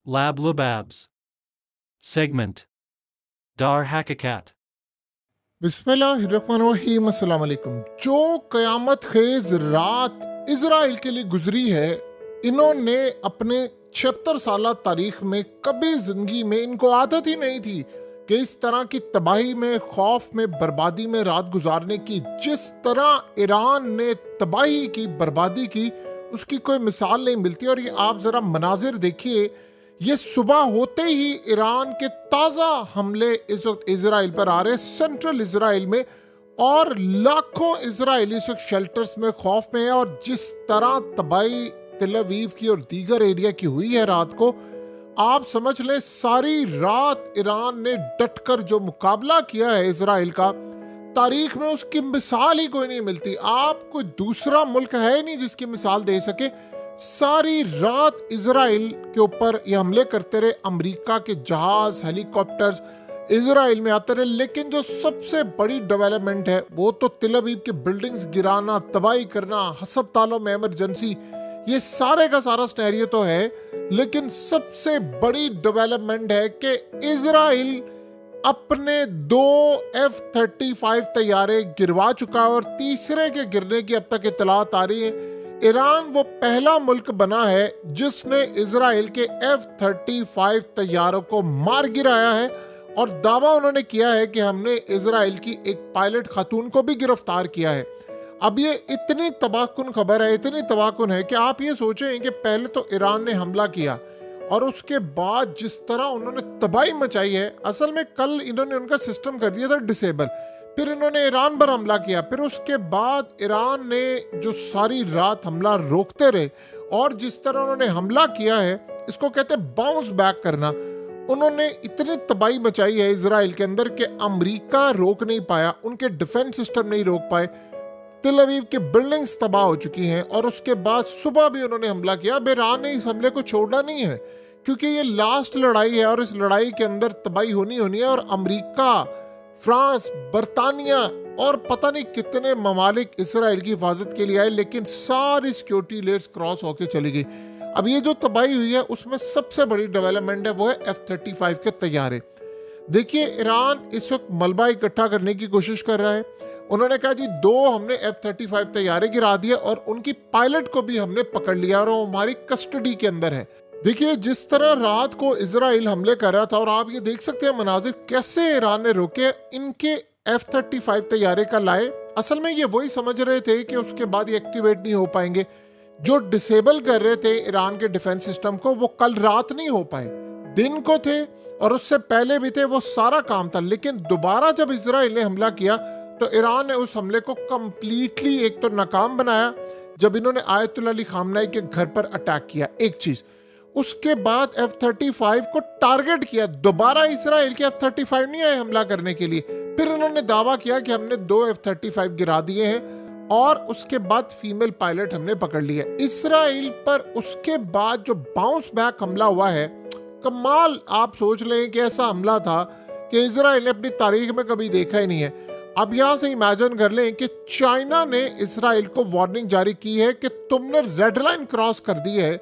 Lab Lababs. Segment. Dar Hakakat. बिस्मिल्लाहिर्रहमानिर्रहीम, अस्सलाम वालेकुम। जो क़यामत खेज रात इज़राइल के लिए गुजरी है, इन्होंने अपने 76 साल तारीख में कभी ज़िंदगी में इनको आदत ही नहीं थी कि इस तरह की तबाही में, खौफ में, बर्बादी में रात गुजारने की। जिस तरह ईरान ने तबाही की, बर्बादी की, उसकी कोई मिसाल नहीं मिलती। और ये आप ज़रा मनाजिर देखिए, ये सुबह होते ही ईरान के ताज़ा हमले इस वक्त इजराइल पर आ रहे, सेंट्रल इजराइल में, और लाखों इजरायली इस वक्त शेल्टर्स में खौफ में है। और जिस तरह तबाही तेल अवीव की और दीगर एरिया की हुई है रात को, आप समझ लें सारी रात ईरान ने डटकर जो मुकाबला किया है इजराइल का, तारीख में उसकी मिसाल ही कोई नहीं मिलती। आप कोई दूसरा मुल्क है नहीं जिसकी मिसाल दे सके। सारी रात इजराइल के ऊपर ये हमले करते रहे, अमेरिका के जहाज, हेलीकॉप्टर्स इजराइल में आते रहे। लेकिन जो सबसे बड़ी डेवलपमेंट है वो तो तेल अवीव के बिल्डिंग्स गिराना, तबाही करना, अस्पतालों में इमरजेंसी, ये सारे का सारा सिनेरियो तो है। लेकिन सबसे बड़ी डेवलपमेंट है कि इजराइल अपने 2 F-35 तैयारे गिरवा चुका है और तीसरे के गिरने की अब तक इत्तलात आ रही है। ईरान वो पहला मुल्क बना है जिसने इजराइल के F-35 तैयारों को मार गिराया है। और दावा उन्होंने किया है कि हमने इजराइल की एक पायलट खातून को भी गिरफ्तार किया है। अब ये इतनी तबाहकुन खबर है, इतनी तबाहकुन है कि आप ये सोचें कि पहले तो ईरान ने हमला किया और उसके बाद जिस तरह उन्होंने तबाही मचाई है। असल में कल इन्होंने उनका सिस्टम कर दिया था डिसेबल, फिर इन्होंने ईरान पर हमला किया, फिर उसके बाद ईरान ने जो सारी रात हमला रोकते रहे, और जिस तरह उन्होंने हमला किया है, इसको कहते हैं बाउंस बैक करना। उन्होंने इतनी तबाही मचाई है इजराइल के अंदर कि अमेरिका रोक नहीं पाया, उनके डिफेंस सिस्टम नहीं रोक पाए, तेल अवीव की बिल्डिंग्स तबाह हो चुकी हैं। और उसके बाद सुबह भी उन्होंने हमला किया। अब ईरान ने इस हमले को छोड़ना नहीं है क्योंकि ये लास्ट लड़ाई है और इस लड़ाई के अंदर तबाही होनी है। और अमेरिका, फ्रांस, बरतानिया और पता नहीं कितने ममालिक इसराइल की हिफाजत के लिए आए, लेकिन सारी सिक्योरिटी लेयर्स क्रॉस होकर चली गई। अब ये जो तबाही हुई है उसमें सबसे बड़ी डेवलपमेंट है वो है F-35 के तैयारे। देखिए, ईरान इस वक्त मलबा इकट्ठा करने की कोशिश कर रहा है। उन्होंने कहा जी 2 हमने F-35 तैयारे गिरा दिए और उनकी पायलट को भी हमने पकड़ लिया और वो हमारी कस्टडी के अंदर है। देखिए, जिस तरह रात को इजराइल हमले कर रहा था, और आप ये देख सकते हैं मनाजिर कैसे ईरान ने रोके, इनके F-35 तैयारे का लाए। असल में ये वही समझ रहे थे कि उसके बाद ये एक्टिवेट नहीं हो पाएंगे। जो डिसेबल कर रहे थे ईरान के डिफेंस सिस्टम को, वो कल रात नहीं हो पाए, दिन को थे और उससे पहले भी थे, वो सारा काम था। लेकिन दोबारा जब इजराइल ने हमला किया तो ईरान ने उस हमले को कंप्लीटली एक तो नाकाम बनाया जब इन्होंने आयतुल्लाह अली खामनेई के घर पर अटैक किया, एक चीज। उसके बाद F-35 को टारगेट किया, दोबारा इजराइल के F-35 नहीं आए हमला करने के लिए। फिर उन्होंने दावा किया कि हमने 2 F-35 गिरा दिए हैं और उसके बाद फीमेल पायलट हमने पकड़ लिया इजराइल पर। उसके बाद जो बाउंस बैक हमला हुआ है, कमाल। आप सोच लें कि ऐसा हमला था कि इजराइल ने अपनी तारीख में कभी देखा ही नहीं है। अब यहां से इमेजिन कर लें कि चाइना ने इजराइल को वार्निंग जारी की है कि तुमने रेड लाइन क्रॉस कर दी है,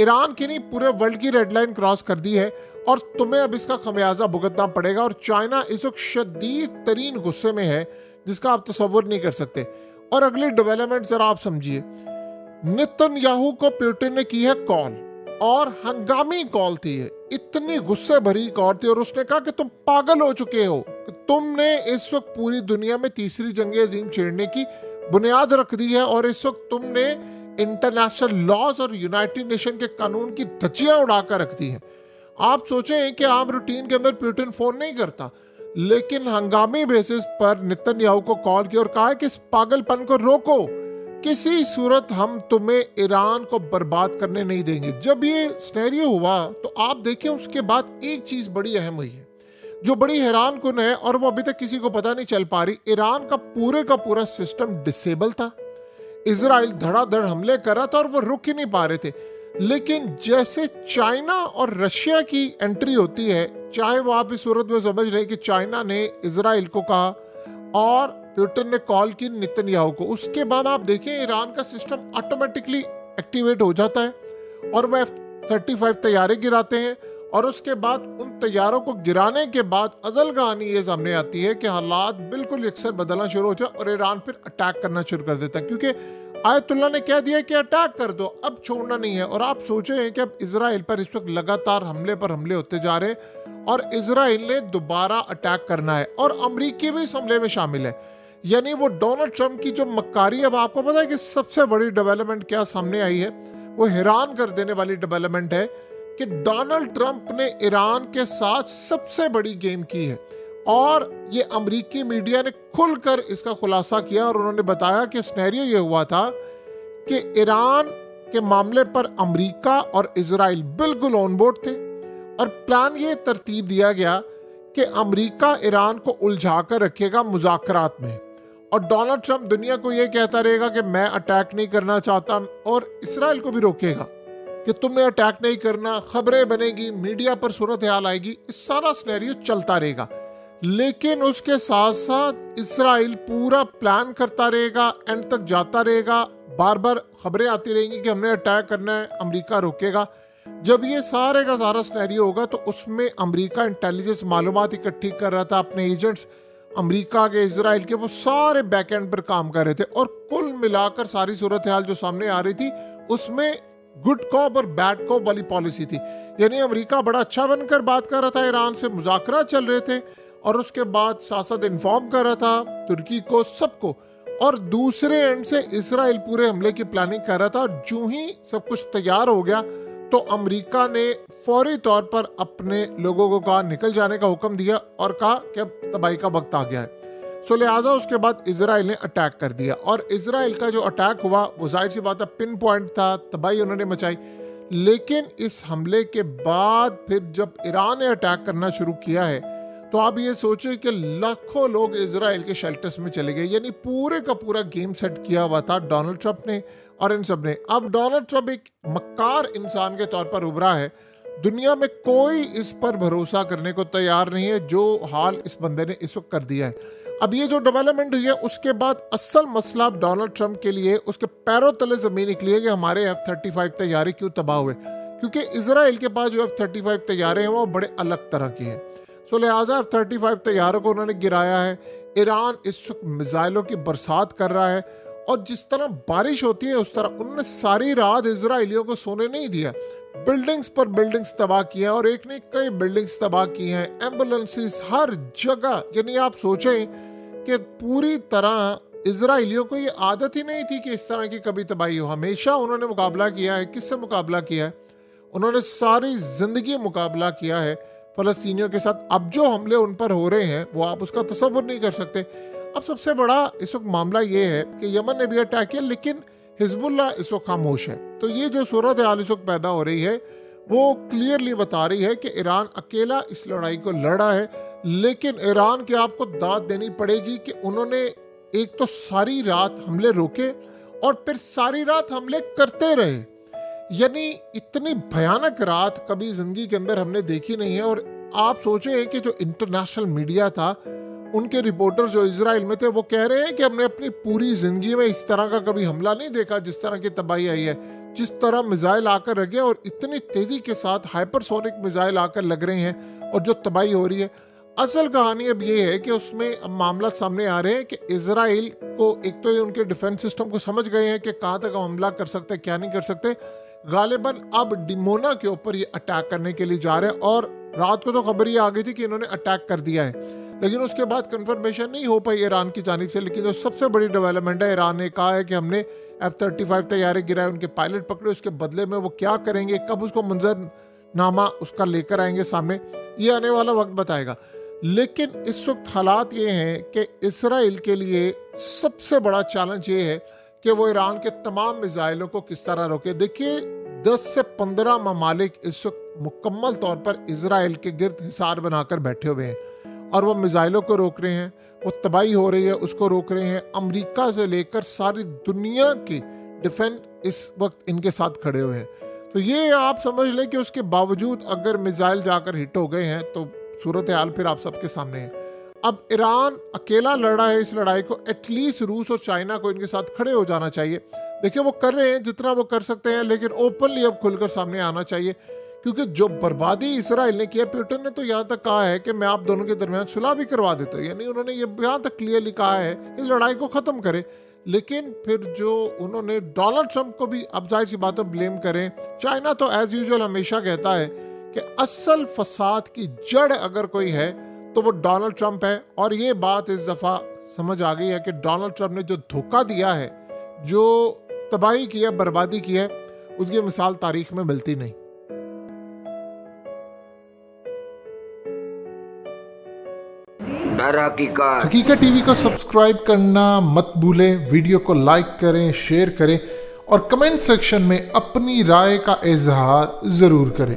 ईरान की नहीं पूरे वर्ल्ड की रेड लाइन क्रॉस कर दी है और तुम्हें अब इसका खमियाजा भुगतना पड़ेगा। और चाइना इस वक्त शदीद तरीन गुस्से में है जिसका आप तसव्वुर नहीं कर सकते। और अगली डेवलपमेंट जरा आप समझिए, नेतन्याहू को पुतिन ने की है कॉल, और हंगामी कॉल थी, इतनी गुस्से भरी कॉल थी, और उसने कहा कि तुम पागल हो चुके हो कि तुमने इस वक्त पूरी दुनिया में तीसरी जंग अजीम छेड़ने की बुनियाद रख दी है और इस वक्त तुमने इंटरनेशनल लॉज और यूनाइटेड नेशन के कानून की धज्जियां उड़ाकर रख दी हैं। आप सोचें कि आम रूटीन के अंदर पुतिन फोन नहीं करता, लेकिन हंगामी बेसिस पर नेतन्याहू को कॉल किया और कहा कि इस पागलपन को रोको, किसी सूरत हम तुम्हें ईरान को बर्बाद करने नहीं देंगे। जब ये सिनेरियो हुआ तो आप देखें उसके बाद एक चीज बड़ी अहम हुई है जो बड़ी हैरान कुन है और वो अभी तक किसी को पता नहीं चल पा रही। ईरान का पूरा सिस्टम डिसेबल था, इजराइल धड़ाधड़ हमले कर रहा था और वो रुक ही नहीं पा रहे थे। लेकिन जैसे चाइना और रशिया की एंट्री होती है, चाहे वो आप इस सूरत में समझ रहे कि चाइना ने इजराइल को कहा और पुतिन ने कॉल की नेतन्याहू को, उसके बाद आप देखें ईरान का सिस्टम ऑटोमेटिकली एक्टिवेट हो जाता है और वह F-35 तैयारे गिराते हैं और उसके बाद उन तैयारों को गिराने के बाद अजल कहानी ये सामने आती है कि हालात बिल्कुल यकसर बदलना शुरू हो जाए और ईरान फिर अटैक करना शुरू कर देता है, क्योंकि आयतुल्ला ने कह दिया कि अटैक कर दो, अब छोड़ना नहीं है। और आप सोचें कि अब इजराइल पर इस वक्त लगातार हमले पर हमले होते जा रहे हैं और इजराइल ने दोबारा अटैक करना है और अमरीकी भी इस हमले में शामिल है। यानी वो डोनाल्ड ट्रंप की जो मक्कारी, अब आपको पता है कि सबसे बड़ी डेवलपमेंट क्या सामने आई है, वो हैरान कर देने वाली डेवलपमेंट है कि डोनाल्ड ट्रंप ने ईरान के साथ सबसे बड़ी गेम की है और ये अमेरिकी मीडिया ने खुलकर इसका खुलासा किया और उन्होंने बताया कि सिनेरियो ये हुआ था कि ईरान के मामले पर अमेरिका और इजराइल बिल्कुल ऑन बोर्ड थे और प्लान ये तरतीब दिया गया कि अमेरिका ईरान को उलझा कर रखेगा मुज़ाकरात में और डोनाल्ड ट्रंप दुनिया को ये कहता रहेगा कि मैं अटैक नहीं करना चाहता और इसराइल को भी रोकेगा कि तुमने अटैक नहीं करना, खबरें बनेगी, मीडिया पर सूरत हाल आएगी, इस सारा सिनेरियो चलता रहेगा। लेकिन उसके साथ साथ इसराइल पूरा प्लान करता रहेगा, एंड तक जाता रहेगा, बार बार खबरें आती रहेंगी कि हमने अटैक करना है, अमेरिका रोकेगा। जब ये सारे का सारा सिनेरियो होगा तो उसमें अमेरिका इंटेलिजेंस मालूमात इकट्ठी कर रहा था, अपने एजेंट्स अमेरिका के, इजराइल के, वो सारे बैक एंड पर काम कर रहे थे और कुल मिलाकर सारी सूरत हाल जो सामने आ रही थी उसमें गुड कॉप और बैड कॉप वाली पॉलिसी थी। यानी अमेरिका बड़ा अच्छा बनकर बात कर रहा था, ईरान से मुज़ाकरा चल रहे थे और उसके बाद साथ साथ इन्फॉर्म कर रहा था तुर्की को, सबको, और दूसरे एंड से इसराइल पूरे हमले की प्लानिंग कर रहा था। जो ही सब कुछ तैयार हो गया तो अमेरिका ने फौरी तौर पर अपने लोगों को कहा निकल जाने का हुक्म दिया और कहा कि अब तबाही का वक्त आ गया है। सो लिहाजा उसके बाद इजराइल ने अटैक कर दिया और इजराइल का जो अटैक हुआ वो जाहिर सी बात है पिन पॉइंट था, तबाही उन्होंने मचाई। लेकिन इस हमले के बाद फिर जब ईरान ने अटैक करना शुरू किया है तो आप ये सोचिए कि लाखों लोग इजराइल के शेल्टर्स में चले गए। यानी पूरे का पूरा गेम सेट किया हुआ था डोनाल्ड ट्रंप ने और इन सब ने। अब डोनाल्ड ट्रंप एक मक्कार इंसान के तौर पर उभरा है, दुनिया में कोई इस पर भरोसा करने को तैयार नहीं है जो हाल इस बंदे ने इस वक्त कर दिया है। अब ये जो डेवलपमेंट हुई है उसके बाद असल मसला अब डोनाल्ड ट्रंप के लिए उसके पैरों तले जमीन निकली है कि हमारे F-35 तैयारे क्यों तबाह हुए, क्योंकि इजराइल के पास जो F-35 तैयारे हैं वो बड़े अलग तरह के हैं। सो लिहाजा F-35 तैयारों को उन्होंने गिराया है। ईरान इस वक्त मिसाइलों की बरसात कर रहा है और जिस तरह बारिश होती है उस तरह उन्होंने सारी रात इजराइलियों को सोने नहीं दिया, बिल्डिंग्स पर बिल्डिंग्स तबाह की हैं और एक ने कई बिल्डिंग्स तबाह की हैं, एम्बुलेंसेस हर जगह। यानी आप सोचें कि पूरी तरह इजराइलियों को ये आदत ही नहीं थी कि इस तरह की कभी तबाही हो। हमेशा उन्होंने मुकाबला किया है, किससे मुकाबला किया है? उन्होंने सारी जिंदगी मुकाबला किया है फलस्तीनियों के साथ। अब जो हमले उन पर हो रहे हैं वो आप उसका तसव्वुर नहीं कर सकते। अब सबसे बड़ा इस वक्त मामला ये है कि यमन ने भी अटैक किया लेकिन हिजबुल्लाह इस वक्त खामोश है। तो ये जो सूरत हाल इस वक्त पैदा हो रही है वो क्लियरली बता रही है कि ईरान अकेला इस लड़ाई को लड़ा है, लेकिन ईरान की आपको दाद देनी पड़ेगी कि उन्होंने एक तो सारी रात हमले रोके और फिर सारी रात हमले करते रहे। यानी इतनी भयानक रात कभी जिंदगी के अंदर हमने देखी नहीं है। और आप सोचे कि जो इंटरनेशनल मीडिया था उनके रिपोर्टर जो इजराइल में थे वो कह रहे हैं कि हमने अपनी पूरी जिंदगी में इस तरह का कभी हमला नहीं देखा जिस तरह की तबाही आई है, जिस तरह मिसाइल आकर लगे और इतनी तेजी के साथ हाइपरसोनिक मिसाइल आकर लग रहे हैं और जो तबाही हो रही है। असल कहानी अब ये है कि उसमें अब मामला सामने आ रहे हैं कि इजराइल को एक तो ये उनके डिफेंस सिस्टम को समझ गए हैं कि कहाँ तक हम हमला कर सकते हैं, क्या नहीं कर सकते। गालिबन अब डिमोना के ऊपर ये अटैक करने के लिए जा रहे हैं और रात को तो खबर ये आ गई थी कि इन्होंने अटैक कर दिया है, लेकिन उसके बाद कंफर्मेशन नहीं हो पाई ईरान की जानिब से। लेकिन जो सबसे बड़ी डेवलपमेंट है, ईरान ने कहा है कि हमने F-35 तैयारे गिराए, उनके पायलट पकड़े, उसके बदले में वो क्या करेंगे, कब उसको मंजरनामा उसका लेकर आएंगे सामने, ये आने वाला वक्त बताएगा। लेकिन इस वक्त हालात ये हैं कि इसराइल के लिए सबसे बड़ा चैलेंज ये है कि वो ईरान के तमाम मिसाइलों को किस तरह रोके। देखिए 10 से 15 ममालिक इस वक्त मुकम्मल तौर पर इसराइल के गिर्द हिसार बनाकर बैठे हुए हैं और वो मिसाइलों को रोक रहे हैं, वो तबाही हो रही है उसको रोक रहे हैं। अमेरिका से लेकर सारी दुनिया के डिफेंस इस वक्त इनके साथ खड़े हुए हैं। तो ये आप समझ लें कि उसके बावजूद अगर मिसाइल जाकर हिट हो गए हैं तो सूरत हाल फिर आप सबके सामने है। अब ईरान अकेला लड़ा है इस लड़ाई को, एटलीस्ट रूस और चाइना को इनके साथ खड़े हो जाना चाहिए। देखिए वो कर रहे हैं जितना वो कर सकते हैं, लेकिन ओपनली अब खुलकर सामने आना चाहिए, क्योंकि जो बर्बादी इसराइल ने किया, पुतिन ने तो यहाँ तक कहा है कि मैं आप दोनों के दरमियान सुलह भी करवा देता हूँ, यानी उन्होंने ये यहाँ तक क्लियरली कहा है इस लड़ाई को ख़त्म करे। लेकिन फिर जो उन्होंने डोनाल्ड ट्रंप को भी, अब जाहिर सी बात है ब्लेम करें, चाइना तो एज यूजुअल हमेशा कहता है कि असल फसाद की जड़ अगर कोई है तो वो डोनाल्ड ट्रंप है। और ये बात इस दफ़ा समझ आ गई है कि डोनाल्ड ट्रंप ने जो धोखा दिया है, जो तबाही की है, बर्बादी की है, उसकी मिसाल तारीख में मिलती नहीं। हकीकत टीवी को सब्सक्राइब करना मत भूलें, वीडियो को लाइक करें, शेयर करें और कमेंट सेक्शन में अपनी राय का इजहार ज़रूर करें।